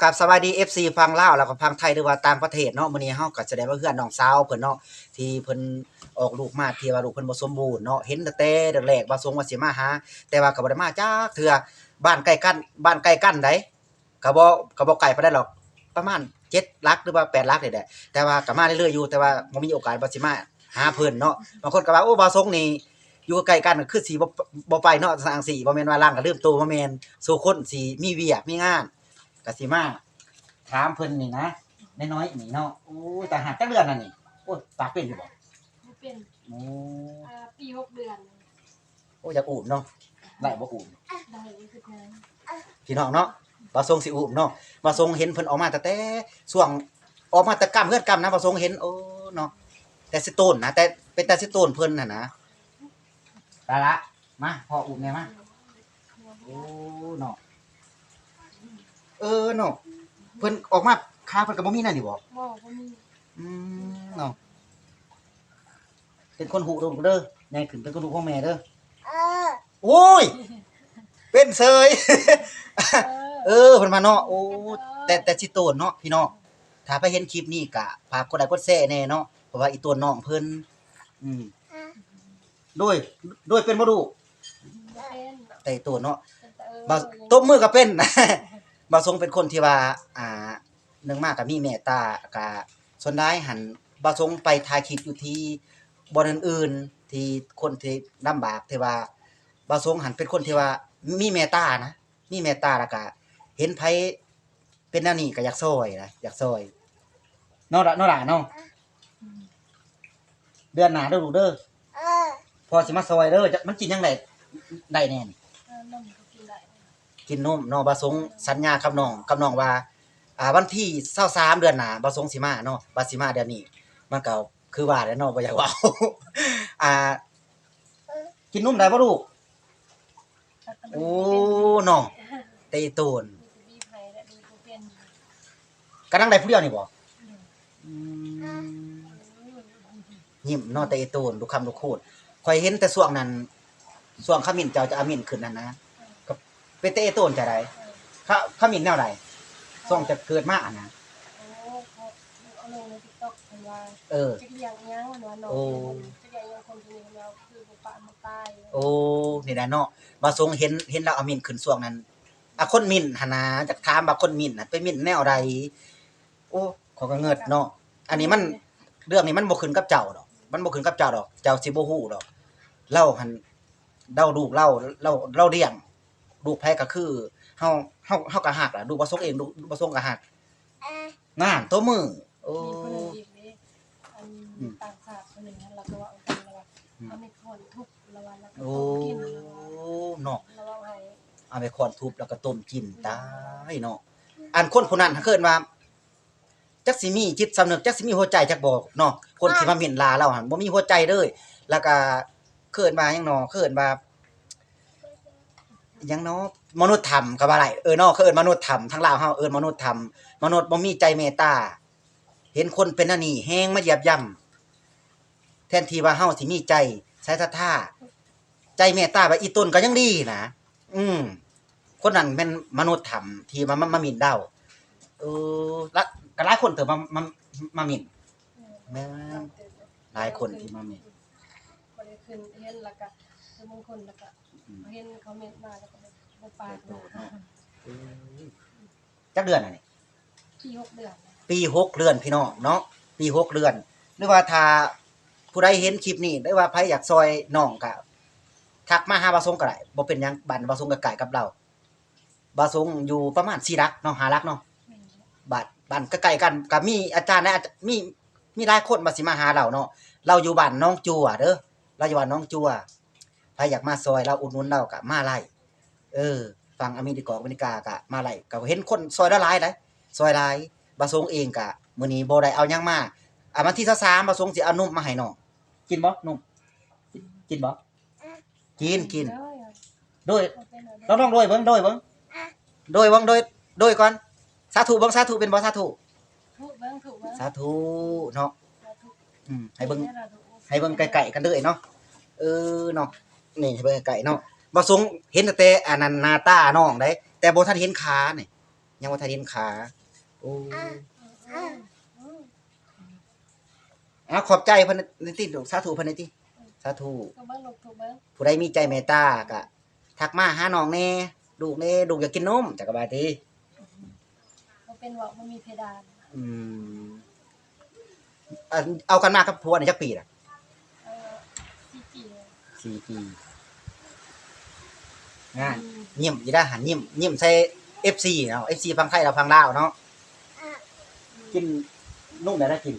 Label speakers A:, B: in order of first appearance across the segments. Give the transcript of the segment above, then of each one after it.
A: กับสวัสดี FC ฟังลาวแล้วก็ฟังไทยหรือว่าต่างประเทศเนาะมื้อนี้เฮาก็แสดงว่าเพื่อนน้องสาวเพิ่นเนาะที่เพิ่นออกลูกมาที่ว่าลูกเพิ่นบ่สมบูรณ์เนาะเห็นตั้งแต่แรกๆว่าสงว่าสิมาหาแต่ว่าก็บ่ได้มาจักเทื่อบ้านใกล้กันใดก็บ่ไกลปานใดหรอกประมาณ7หลักหรือว่า8หลักนี่แหละแต่ว่าก็มาเรื่อยๆอยู่แต่ว่าบ่มีโอกาสว่าสิมาหาเพิ่นเนาะบางคนก็ว่าโอ้บ่าวสงนี่อยู่ใกล้กันคือสิบ่ไปเนาะจั่งซี้บ่แม่นว่าร่างก็ลืมตัวบ่แม่นสู่คนสิมีเวียกมีงานก็สิมาถามเพิ่นนี่นะน้อยๆนี่เนาะโอ้ยตาหักจักเดือนน่ะนี่โอ้ยปากเป็นอยู่บ่
B: บ่เป็น
A: โอ้
B: ปี6เดือน
A: โอ้อยากอูมเนาะได้บ่อูม
B: ได้รู้สึกนั้น
A: พี่น้องเนาะบ่ทรงสิอูมเนาะบ่ทรงเห็นเพิ่นออกมาตั้งแต่ช่วงออกมาแต่กำเฮือนกำนะบ่ทรงเห็นโอ้เนาะแต่สิโตนนะแต่เป็นแต่สิโตนเพิ่นน่ะนะตาละมาพ่ออูมแน่มาโอ้เนาะเนาะเพิ่นออกมาขาเพิ่นก็บ่มีนั่นนี่บ่
B: บ่มี
A: อืเนาะเป็นคนหูลูกเด้อใหญ่ขึ้นเป็นคนหูของแม่เด้อโอ้ยเป็นเสย เพิ่นมาเนาะโอ้แต่สิโตนเนาะพี่น้องถ้าไปเห็นคลิปนี้ก็ฝากกดไลค์กดแชร์แน่เนาะเพราะว่าอีตัวน้องเพิ่นอืมโดยเป็นบ่รู้
B: เป็น
A: แต่ตัวเนาะบ่
B: บ่
A: ตบมือก็เป็น บ่ทรงเป็นคนที่ว่าหนึ่งมาก็มีเมตตาก็ส่วนหลายหันบ่ทรงไปถ่ายคลิปอยู่ที่บ่อนอื่นๆที่คนที่ลำบากที่ว่าบ่ทรงหันเป็นคนที่ว่ามีเมตตานะมีเมตตาแล้วก็เห็นไผเป็นแนวนี้ก็อยากช่วยนะอยากช่วยเนาะล่ะเนาะเดือนหน้าเด้อลูกเด้อพ่อสิมาช่วยเด้อมันกินจังได๋ได้แน่นี่
B: นมก็กินได้
A: กินนมเนาะบ่สงสัญญากับน้องว่าวันที่23เดือนหน้าบ่สงสิมาเนาะบ่สิมาเดือนนี้มันก็คือว่าแหละเนาะบ่อยากเว้า อ่ากินนมได้บ่ลูกโอ้เนาะเตะตูน
B: มีไผและมีบ่เป็น
A: กำลังได้ผู้เดียวนี่บ่อืมยิ้มเนาะเตะตูนลูกคำลูกคูดข่อยเห็นแต่ช่วงนั้นช่วงขมิ้นเจ้าจะอามิ้นขึ้นนั่นนะก็เป็นเตะตูนจะได้ขมิ้นแนวใดช่วงจะเกิดมาอะนะ
B: โอ้เขาเอาลงใน TikTok เพิ่นว่าจักอย่างยังว่าน้องจักอย่างยังคนคนนี้เพิ่นว่าคือบ่ปะบ่ตาย
A: โอ้นี่แหละเนาะบ่ทรงเห็นเราเอามิ้นขึ้นช่วงนั้นคนมิ้นหั่นนะอยากถามว่าคนมิ้นน่ะไปมิ้นแนวใดโอ้เขาก็เงิดเนาะอันนี้มันเรื่องนี้มันบ่ขึ้นกับเจ้าดอกมันบ่ขึ้นกับเจ้าดอกเจ้าสิบ่ฮู้ดอกเราหั่นเดาลูกเราเลี้ยงลูกไผก็คือเฮาก็ฮักล่ะลูกบ่ทรงเองลูกบ่ทรงก็ฮักนั่นตัวมือโอ้
B: มีคนนึงอีกนี่อันต่างชาติคนนึงเราก็ว่าเอากันแล้วว่าเอาไม่คนทุกละวันแล้วก็กิน
A: เนาะ
B: ระวังให้
A: เอาไปค้อนทุบแล้วก็ต้มกินตายเนาะอันคนผู้นั้นเขาเอิ้นว่าจักสิมีจิตสำนึกจักสิมีหัวใจจักบ่เนาะคนที่มาหมิ่นลาเราหั่นบ่มีหัวใจเลยแล้วก็เขาเอิ้นว่าหยังเนาะเขาเอิ้นว่าหยังเนาะมนุษย์ธรรมก็ว่าได้เนาะเขาเอิ้นมนุษย์ธรรมทางลาวเฮาเอิ้นมนุษย์ธรรมมนุษย์บ่มีใจเมตตาเห็นคนเป็นอันนี้แฮงมาเหยียบย่ำแทนที่ว่าเฮาสิมีใจใส่ศรัทธาใจเมตตาว่าอีต้นก็ยังดีนะคนนั้นแม่นมนุษย์ธรรมที่มาหมิ่นเราแล้วก็หลายคนเติบมาหมิ่นแม่นหลายคนที่มาหมิ่น
B: บ่ได้ขึ้นเห็นแล้วก็คือบางคนแล้วก็เห็นคอมเมนต์มาแล้วก็บ่ปาก
A: จักเดือนอันนี้
B: ปี6เดือน
A: ปี6เดือนพี่น้องเนาะปี6เดือนหรือว่าถ้าผู้ใดเห็นคลิปนี้หรือว่าไผอยากซอยน้องก็ทักมาหาบ่าวสงก็ได้บ่เป็นหยังบ้านบ่าวสงก็ใกล้กับเราบ่าวสงอยู่ประมาณ4หลักเนาะ5หลักเนาะบ้านใกล้ๆกันก็มีอาจารย์นะมีหลายคนมาสิมาหาเราเนาะเราอยู่บ้านน้องจั่วเด้อเราอยู่บ้านน้องจั่วใครอยากมาซอยเราอุดหนุนเราก็มาไล่ฝั่งอเมริกาก็มาไล่ก็เห็นคนซอยละหลายได้ซอยหลายบ่าวสงเองก็มื้อนี้บ่ได้เอาหยังมาวันที่23บ่าวสงสิเอานมมาให้น้องกินบ่นมกินบ่กินโดยลองโดยเบิ่งโดยเบิ่งโดยก่อนสาธุเบิ่งสาธุเป็นบ่สาธุ
B: ถูกเบิ่ง
A: สาธุเนาะให้เบิ่งไกลๆกันเด้อเนาะเนาะนี่ให้เบิ่งไกลๆเนาะบ่สงเห็นแต่อันนั้นหน้าตาน้องได้แต่บ่ทันเห็นขานี่ ยังบ่ทันเห็นขาโอ้เอาขอบใจเพิ่นนี่ติลูกสาธุเพิ่นนี่ติสาธุ
B: ก็เบิ่งลูกถูกเบิ่ง
A: ผู้ใดมีใจเมตตาก็ทักมาหาน้องแน่ลูกแน่ลูกอยากกินนมจักก็ว่าติ
B: บ่เป็นว่าบ่มีเพดาน
A: อืมเอากันมากับผัวนี่จักปีล่ะ
B: 4 ปี
A: 4 ปีงานยิ้มอยู่ได้หันยิ้มใส่ FC เนาะ FC ฟังไทยเราฟังลาวเนาะกินนมได้กิน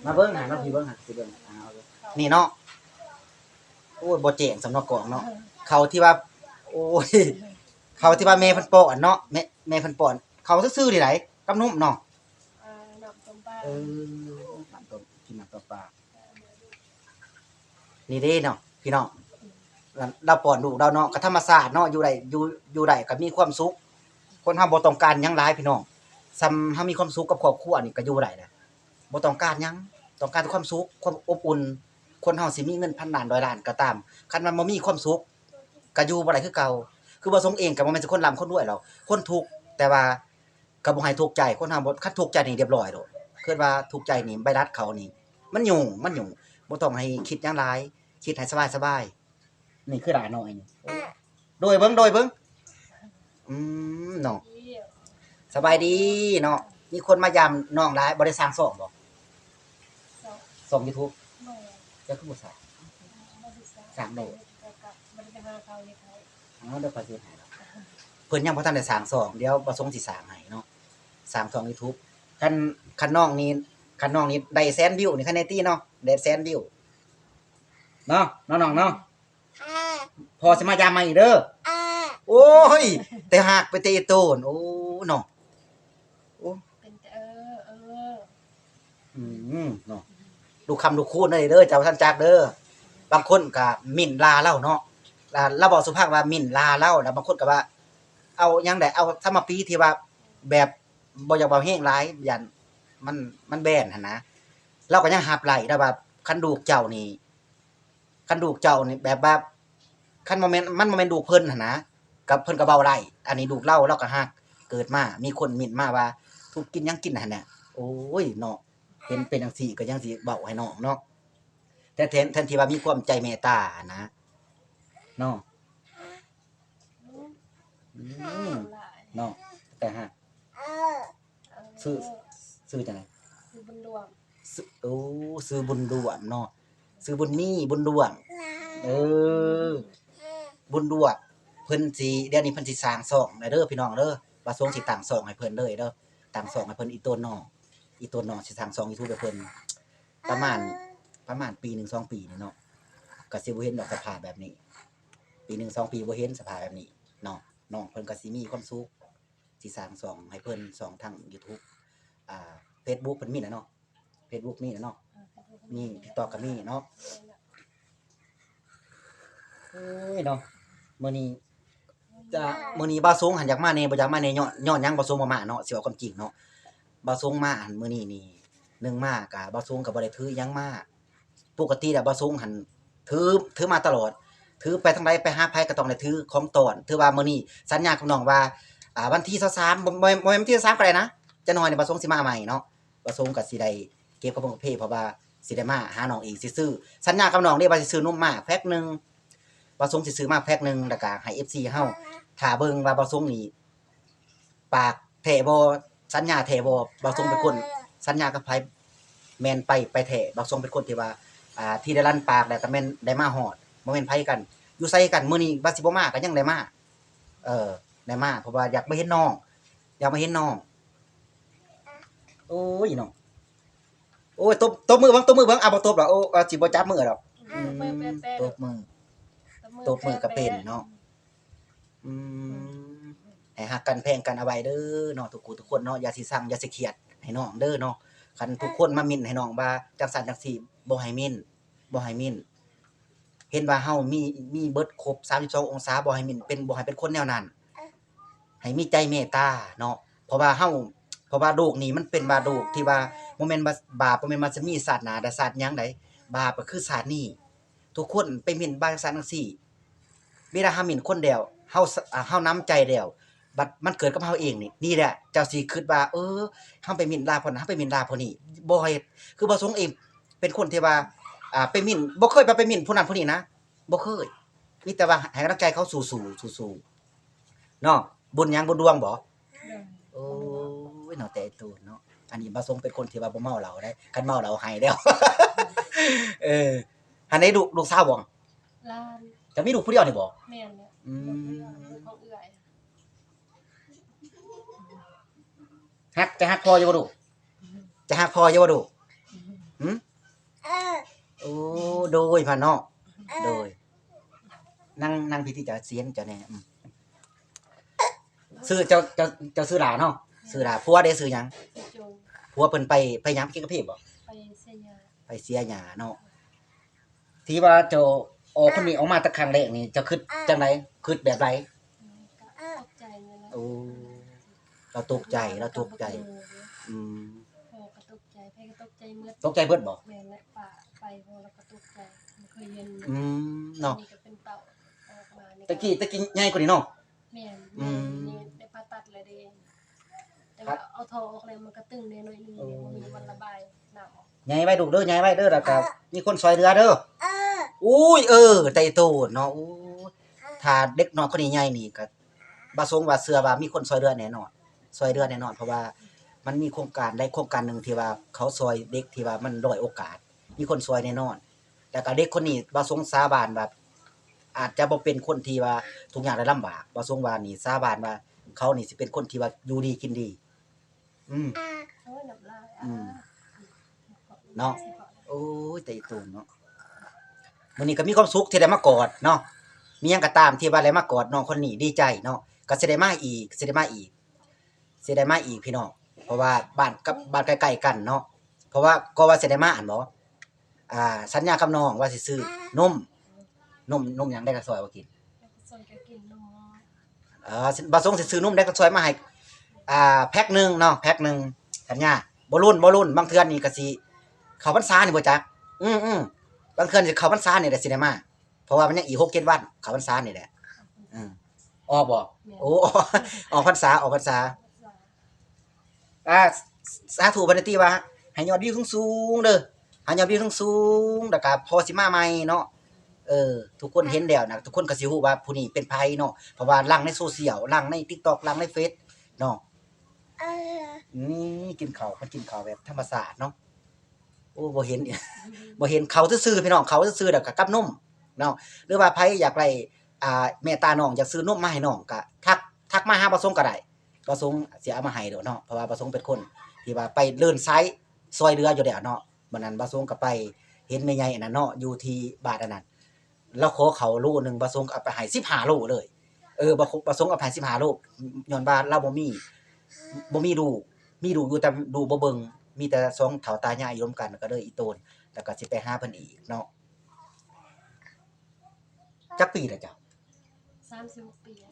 A: มาเบิ่งหาเนาะพี่เบิ่งหาสิเบิ่งเอาเลยนี่เนาะโอ้ยบ่แจ้งสำนักกองเนาะเขาที่ว่าโอ้ยเขาที่ว่าแม่เพิ่นป้อนเนาะแม่เพิ่นป้อนเขาซื่อๆนี่ไหนกับนมเนาะ
B: น้ำต้มปลา
A: น้ำต้มกินน้ำต้มปลานี่เด้เนาะพี่น้องเราป้อนลูกเราเนาะก็ธรรมชาติเนาะอยู่ได้ก็มีความสุขคนเฮาบ่ต้องการหยังหลายพี่น้องซ้ำเฮามีความสุขกับครอบครัวนี่ก็อยู่ได้แหละบ่ต้องการหยังต้องการแต่ความสุขความอบอุ่นคนเฮาสิมีเงินพันล้านร้อยล้านก็ตามคันมันบ่มีความสุขก็อยู่บ่ได้คือเก่าคือบ่สงเองก็บ่แม่นสิคนร่ำคนรวยหรอกคนทุกข์แต่ว่าก็บ่ให้ทุกข์ใจคนเฮาบ่คันทุกข์ใจนี่เรียบร้อยโดดคิดว่าทุกข์ใจนี่ใบรัดเขานี่มันยุ่งบ่ต้องให้คิดหยังหลายคิดให้สบายๆนี่คือหลานน้อยนี่โดยเบิ่งเนาะสบายดีเนาะมีคนมายามน้องหลายบ่ได้สร้างซ่องบ่ซ่อง YouTube จะคือบ่สร้างสร้างโดด
B: บ่ได้ไปหาเขาเลยเขา
A: อ๋อเดี๋ยวประเทศให้เพิ่นยังบ่ทันได้สร้างซ่องเดี๋ยวประสงค์สิสร้างให้เนาะสร้างซ่อง YouTube คันน้องนี่ได้แสนวิวนี่คันในตี้เนาะได้แสนวิวเนาะน้องๆเนาะพอสิมายามมาอีกเด้อโอ้ยแต่หากไปเตะโตนโอ้เนาะโอ้
B: เป็นแต่
A: เนาะดูคำดูคูณได้เด้อเจ้าท่านจักเด้อบางคนก็หมิ่นลาเล่าเนาะเราบอกสุภาพว่าหมิ่นลาเล่าแล้วบางคนก็ว่า เอายังได้เอาธรรมปีที่ว่าแบบบ่อยากเบาแห้งหลายยันมันแบนหั่นนะเราก็ยังหับไหลได้ว่าคันดูกเจ้านี่แบบว่าคันบ่แม่นมันบ่แม่นดูกเพิ่นหั่นนะกับเพิ่นก็เว้าได้อันนี้ดูกเราก็ฮักเกิดมามีคนหมิ่นมาว่าถูกกินยังกินหั่นน่ะโอ้ยเนาะเป็นจังซี่ก็ยังสิเว้าให้น้องเนาะแต่แทนที่ว่ามีความใจเมตตานะเนาะเนาะแต่ฮะซื้อจังได๋
B: คือบุญรวม
A: โอ้ซื้อบุญด่วนเนาะซื้อบุญมีบุญด่วนบุญด่วนเพิ่นสิเดี๋ยวนี้เพิ่นสิสร้างซ่องเด้อพี่น้องเด้อว่าสงสิตั้งซ่องให้เพิ่นเลยเด้อตั้งซ่องให้เพิ่นอีต้นน้องสิสร้างซ่อง YouTube ให้เพิ่นประมาณปี1 2ปีนี่เนาะก็สิบ่เห็นดอกสภาพแบบนี้ปี1 2ปีบ่เห็นสภาพแบบนี้เนาะน้องเพิ่นก็สิมีความสุขสิสร้างซ่องให้เพิ่นซ่องทาง YouTube Facebook เพิ่นมีนะเนาะ Facebook มีนะเนาะมี TikTok ก็มีเนาะโอ้ยเนาะมื้อนี้บ่าวสงหันอยากมาแน่บ่อยากมาแน่ย้อนหยังบ่าวสงบ่มาเนาะสิเอาความจริงเนาะบ่าวสงมาหันมื้อนี้นี่1มาก็บ่าวสงก็บ่ได้ถือหยังมาปกติแล้วบ่าวสงหันถือมาตลอดถือไปทางใดไปหาไผก็ต้องได้ถือของตอนถือว่ามื้อนี้สัญญากับน้องว่าวันที่23บ่แม่นวันที่23ก็ได้นะจะน้อยนี่บ่าวสงสิมาใหม่เนาะบ่าวสงก็สิได้เก็บกระเป๋าเพเพราะว่าสิได้มาหาน้องอีกสิซื้อสัญญากับน้องเด้ว่าสิซื้อนมมาแพ็คนึงบ่าวสงสิซื้อมาแพ็คนึงแล้วก็ให้ FC เฮาถ้าเบิ่งว่าบ่าวสงนี่ปากแท้บ่สัญญาแท้บ่บ่าวสงเป็นคนสัญญากับไผแม่นไปแท้บ่าวสงเป็นคนที่ว่าที่ได้ลั่นปากแล้วก็แม่นได้มาฮอดบ่แม่นไผกันอยู่ไสกันมื้อนี้ว่าสิบ่มาก็ยังได้มาได้มาเพราะว่าอยากมาเห็นน้องโอ้ยน้องโอ้ยตบมือเบิ่งบ่ตบดอกโอ้สิบ่จับมือดอกตบมือก็เป็นเนาะให้ฮักกันแพงกันเอาไว้เด้อเนาะทุกคนเนาะอย่าสิสั่งอย่าสิเครียดให้น้องเด้อเนาะคันทุกคนมามิ้นให้น้องว่าจังซั่นจังซี่บ่ให้มิ้นเห็นว่าเฮามีเบิดครบ32องศาบ่ให้เป็นคนแนวนั้นให้มีใจเมตตาเนาะเพราะว่าโลกนี้มันเป็นว่าโลกที่ว่าบ่แม่นว่าบาปบ่แม่นว่าจะมีศาสนาแต่ศาสตร์หยังใดบาปก็คือศาสตร์นี้ทุกคนไปหมิ่นบางศาสตร์จังซี่เวลาเฮาหมิ่นคนเดียวเฮาน้ำใจแล้ว บัดมันเกิดกับเฮาเองนี่แหละเจ้าสิคิดว่าเฮาไปหมิ่นด่าคนนั้นเฮาไปหมิ่นด่าผู้นี้บ่เฮ็ดคือบ่สงเองเป็นคนที่ว่าไปหมิ่นบ่เคยไปหมิ่นผู้นั้นผู้นี้นะบ่เคยมีแต่ว่าให้กำลังใจเขาสู้ๆเนาะบุญหยังบุญดวงบ่
B: เลย
A: โอ้ยเนาะแต่ไอ้ตูนเนาะอันนี้บ่ทรงเป็นคนที่ว่าบ่เมาเหล้าได้คันเมาเหล้าให้แล้ว เอออันนี้ลูกสาวบ่
B: ล้าน
A: จะมีลูกผู้เดียวนี่บ่
B: แม่นเนี่ย
A: อืม
B: ของเอื้อย
A: ฮักพ่ออยู่บ่ลูกจะฮักพ่ออยู่บ่ลูกหึโอ้โดยพ่อเนาะโดยนั่งพิธีจะเสียนจะแน่ซื้อเจ้าซื้อหลาเนาะซื้อหลาผัวได้ซื้อหยัง
B: ไปโจง
A: ผัวเพิ่นไปหยังกินกับพี่บ่
B: ไปเสียยา
A: ไปเสียหญ้าเนาะที่ว่าเจ้าออกคนนี้ออกมาแต่ครั้งแรกนี่เจะคิดจังไดคิดแบบใด
B: ก็ตกใจเลยนะ
A: โอ้เราตกใจอืม
B: พอก็ตกใจแพ้ก็ตกใจเมื่อ
A: ตกใจเบิดบ่
B: แม่นและป่าไปพอแล้วก็ตกใจบ่เคยเห็น
A: อืมเนาะ
B: นี่ก็เป็นเต่าออกมานี่
A: ตะกี้ใหญ่กว่านี้เนาะ
B: แม่น
A: อืม
B: นี่ได้ผ่าตัดเลยเด้แต่ว่าเอาท่อออกเลยมันก็ตึงแน่หน่อยนึงเนี่ยมันมีวันระบายน้ำออก
A: ใหญ่ไว้ลูกเด้อใหญ่ไว้เด้อแล้วก็มีคนซอยเรือเด้ออุ้ยใจโตเนาะอู้ถ้าเด็กน้อยคนนี้ใหญ่นี่ก็บ่สงว่าเชื่อว่ามีคนซอยเรือแน่นอนซอยเรือแน่นอนเพราะว่ามันมีโครงการใดโครงการหนึงที่ว่าเขาซอยเด็กที่ว่ามันด้อยโอกาส มีคนซอยแน่นอนแล้วก็เด็กคนนี้บ่สงสาบานแบบอาจจะบ่เป็นคนที่ว่าทุกอย่างได้ลำบากบ่สงว่านี่สาบานว่าเขานี่สิเป็นคนที่ว่าอยู่ดีกินดี อืม
B: โอ้ยน้ำลาย
A: อืม เนาะ โอ้ยแต่อีตูนเนาะมื้อนี้ก็มีความสุขที่ได้มากอดเนาะมีหยังก็ตามที่ว่าได้มากอดน้องคนนี้ดีใจเนาะก็สิได้มาอีกพี่น้องเพราะว่าบ้านใกล้ๆกันเนาะเพราะว่าก็ว่าสิได้มาอันบ่สัญญากับน้องว่าสิซื้อนมหยังได้ก็ซอยว่ากิน
B: ส่วนก็กินนม
A: บ่ส่งสิซื้อนมได้ก็ซอยมาให้แพ็คหนึงเนาะแพ็คหนึงสัญญาบ่รุ่นบางเทื่อนี่ก็สิเข้าพรรษานี่บ่จักบางเทื่อสิเข้าพรรษานี่แหละสิได้มาเพราะว่ามันยังอีก6-7วันเข้าพรรษานี่แหละออกบ่โอ้ ออกพรรษาสาธุบัดนี้ติว่าให้ยอดวิวสูงๆเด้อให้ยอดวิวสูงๆแล้วก็พอสิมาใหม่เนาะทุกคนเห็นแล้วนะทุกคนก็สิฮู้ว่าผู้นี้เป็นไผเนาะเพราะว่าลังในโซเชียลลังใน TikTok ลังในเฟซเนาะกินข้าวมันกินข้าวแบบธรรมชาติเนาะโอ้บ่เห็น บ่เห็นเขาซื่อๆพี่น้องเขาซื่อๆแล้วก็กับนมเนาะหรือว่าไผอยากได้เมตตาน้องอยากซื้อนมมาให้น้องก็ทักมาหาประสงค์ก็ได้ประสงค์สิเอามาให้เด้อเนาะเพราะว่าประสงค์เป็นคนที่ว่าไปเดินไซต์ซอยเรืออยู่แล้วเนาะมื้อนั้นประสงค์ก็ไปเห็นแม่ใหญ่อันนั้นเนาะอยู่ที่บ้านอันนั้นแล้วขอเขาโลนึงประสงค์ก็เอาไปให้15โลเลยประสงค์เอาไปให้15โลย้อนว่าเราบ่มีลูกมีลูกอยู่แต่ลูกบ่เบิ่งมีแต่สองเฒ่าตายายอยู่ร่วมกันก็เลยอีโตนแล้วก็สิไปหาเพิ่นอีกเนาะจักปีละจ้ะ
B: 36 ปีอะ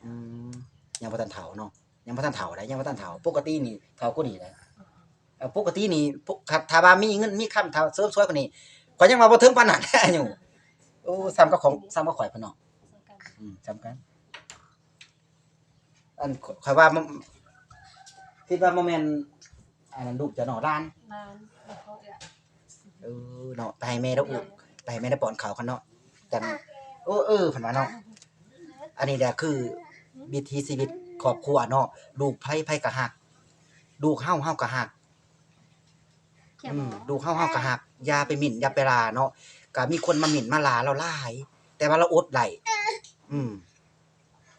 A: ยังบ่ทันเฒ่าเนาะยังบ่ทันเฒ่าได้ยังบ่ทันเฒ่าปกตินี่เฒ่ากว่านี้ได้ปกตินี่ถ้าว่ามีเงินมีคำเฒ่าเสริมสวยกว่านี้ข่อยยังว่าบ่ถึงปานนั้น อายุโอ้ซ้ำกับข่อยเพิ่นเนาะ
B: สำคัญ
A: ซ้ำกันอันข่อยว่ามันคิดว่าบ่แม่นอันนั้นลูกจะเนาะหลาน
B: นานแล้วเขา
A: เนาะไปให้แม่ได้อุ้มไปให้แม่ได้ป้อนข้าวคั่นเนาะจังเพิ่นว่าเนาะอันนี้แหละคือวิถีชีวิตครอบครัวเนาะลูกไผก็ฮักลูกเฮาก็ฮักลูกเฮาก็ฮักอย่าไปหมิ่นอย่าไปราเนาะก็มีคนมาหมิ่นมาลาเราหลายแต่ว่าเราอดได้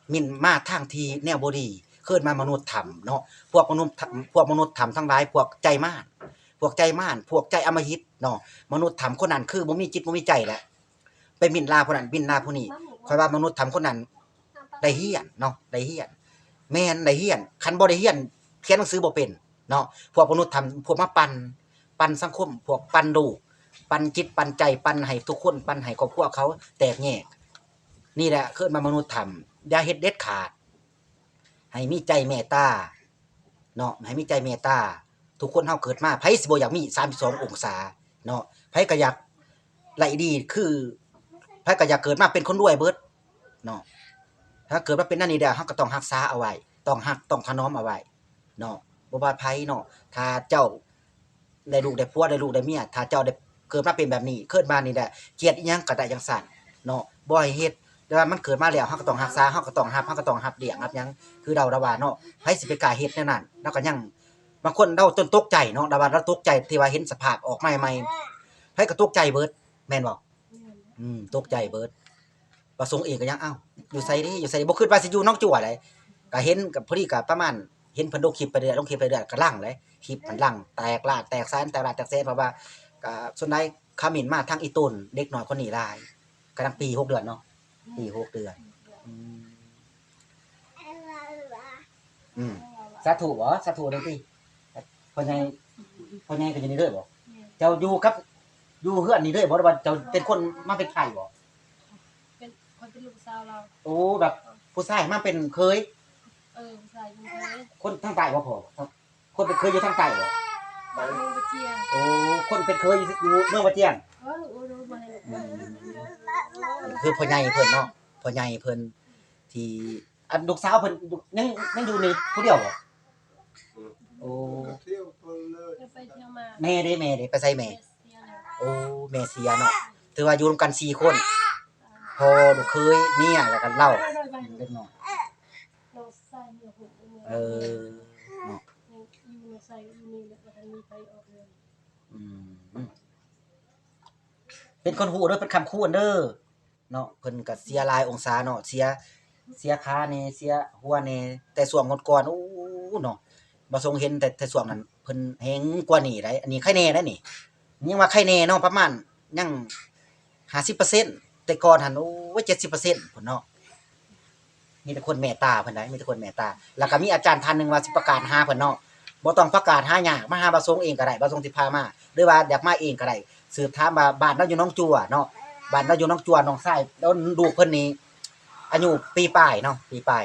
A: หมิ่นมาทางที่แนวบ่ดีเกิดมามนุษย์ถ้ำเนาะพวกมนุษย์ถ้ำทั้งหลายพวกใจม่านพวกใจอำมหิตเนาะมนุษย์ถ้ำคนนั้นคือบ่มีจิตบ่มีใจแหละไปหมิ่นลาผู้นั้นหมิ่นลาผู้นี้ข้อยว่ามนุษย์ถ้ำคนนั้นได้เฮียนเนาะได้เฮียนแม่นได้เฮียนคันบ่ได้เฮียนเขียนหนังสือบ่เป็นเนาะพวกมนุษย์ถ้ำพวกมาปั่นสังคมพวกปั่นลูกปั่นจิตปั่นใจปั่นให้ทุกคนปั่นให้ครอบครัวเขาแตกแยกนี่แหละคือมนุษย์ถ้ำอย่าเฮ็ดเด็ดขาดให้มีใจเมตตาเนาะให้มีใจเมตตาทุกคนเฮาเกิดมาไผสิบ่อยากมี32องศาเนาะไผก็อยากไหลดีคือไผก็อยากเกิดมาเป็นคนรวยเบิดเนาะถ้าเกิดว่าเป็นนั่นนี่แล้วเฮาก็ต้องรักษาเอาไว้ ต้องฮักต้องถนอมเอาไว้เนาะบ่ว่าไผเนาะถ้าเจ้าได้ลูกได้ผัวได้ลูกได้เมียถ้าเจ้าได้เกิดมาเป็นแบบนี้เกิดมานี่ได้เกลียดอีหยังก็ได้จังซั่นเนาะบ่ให้เฮ็ดแต่ว่ามันเกิดมาแล้วเฮาก็ต้องรักษาเฮาก็ต้องรับเฮาก็ต้องรับเลี้ยงรับหยังคือเราว่าเนาะไผสิไปกล้าเฮ็ดแนวนั้นแล้วก็ยังบางคนเราจนตกใจเนาะเราว่าเราตกใจที่ว่าเห็นสภาพออกมาใหม่ๆไผก็ตกใจเบิดแม่นบ่ตกใจเบิดประสงค์เองก็ยังอ้าวอยู่ไสเด้อยู่ไสบ่คิดว่าสิอยู่น้องจั่วเลยก็เห็นก็พอดีก็ประมาณเห็นเพิ่นลงคลิปไปเรื่อยลงคลิปไปเรื่อยก็ลั่งเลยคลิปมันลั่งแตกลาดแตกซานแตกลาดแตกแซ่เพราะว่าก็ส่วนใหญ่คอมเมนต์มาทางอีตุนเด็กน้อยคนนี้หลายกำลังปี6เดือนเนาะปี6เดือนอืมอืมสาธุบ่สาธุเด้อติพ่อใหญ่พ่อใหญ่ก็อยู่นี่เด้อบ่เจ้าอยู่กับอยู่เฮือนนี่เด้อบ่ว่าเจ้าเป็นคนมาเป็นไผบ่
B: เป็นคนเป็นลูกสาวเรา
A: โอ้แบบผู้ชายมาเป็นเคย
B: ผู้ชายเป็นเคย
A: คนทางใต้บ่พอคนเป็นเคยอยู่ทางใต้บ่
B: บ้านเมืองบ่เจียง
A: โอ้คนเป็นเคยอยู่เมืองบ่เจียง
B: ลูกบ่ให้ลูก
A: คือพ่อใหญ่เพิ่นเนาะพ่อใหญ่เพิ่นที่อันลูกสาวเพิ่นยังอยู่นี่ผู้เดียวบ่โอ้
C: เที่ยวเพลินเลย
B: ไปเที่ยวมา
A: แม่เด้ไปไสแม่
B: เสียแล้ว
A: โอ้แม่เสียเนาะถือว่าอยู่ร่วมกัน4คนพ่อลูกเคยเมียแล้วก็เราเล็กน้อย
B: เราใส่เนื้อหู
A: เออเนาะ
B: อยู่ใส่อยู่นี่แล้วก็มีไปออกเลย
A: อืมเป็นคนฮู้เด้อเป็นคำคูณเด้อเนาะเพิ่นก็เสียหลายองศาเนาะเสียขาแน่เสียหัวแน่แต่ช่วงก่อนๆโอ้เนาะบ่ทรงเห็นแต่ช่วงนั้นเพิ่นแฮงกว่านี้ได้อันนี้ไข้แน่ได้นี่ยังว่าไข้แน่เนาะประมาณยัง50%แต่ก่อนหั่นโอ้ย70%พุ่นเนาะมีแต่คนเมตตาเพิ่นได้มีแต่คนเมตตาแล้วก็มีอาจารย์ท่านหนึงว่าสิประกาศหาเพิ่นเนาะบ่ต้องประกาศหายากมาหาบ่ทรงเองก็ได้บ่ทรงสิพามาหรือว่าอยากมาเองก็ได้สืบถามว่าบ้านเราอยู่หนองจั่วเนาะบ้านเราอยู่หนองจั่วหนองทรายแล้วลูกเพิ่นนี่อายุปีปลายเนาะปีปลาย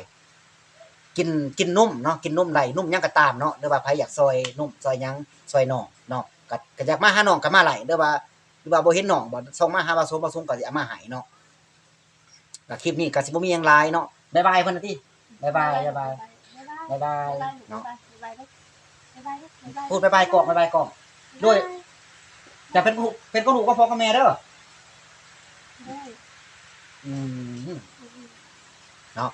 A: กินนมเนาะกินนมได้นมหยังก็ตามเนาะหรือว่าใครอยากซอยนมซอยหยังซอยน้องเนาะก็อยากมาหาน้องก็มาไหลหรือว่าบ่เห็นน้องบ่ส่งมาหาบ่สมก็สิเอามาให้เนาะก็คลิปนี้ก็สิบ่มีหยังหลายเนาะบ๊ายบายเพิ่นน่ะติบ๊ายบายบ๊ายบายบ๊ายบายเนาะพูดบ๊ายบายกล้องบ๊ายบายกล้องด้วยจะเป็นคนลูกก็พ่อกับแม่เด้ออืมเนาะ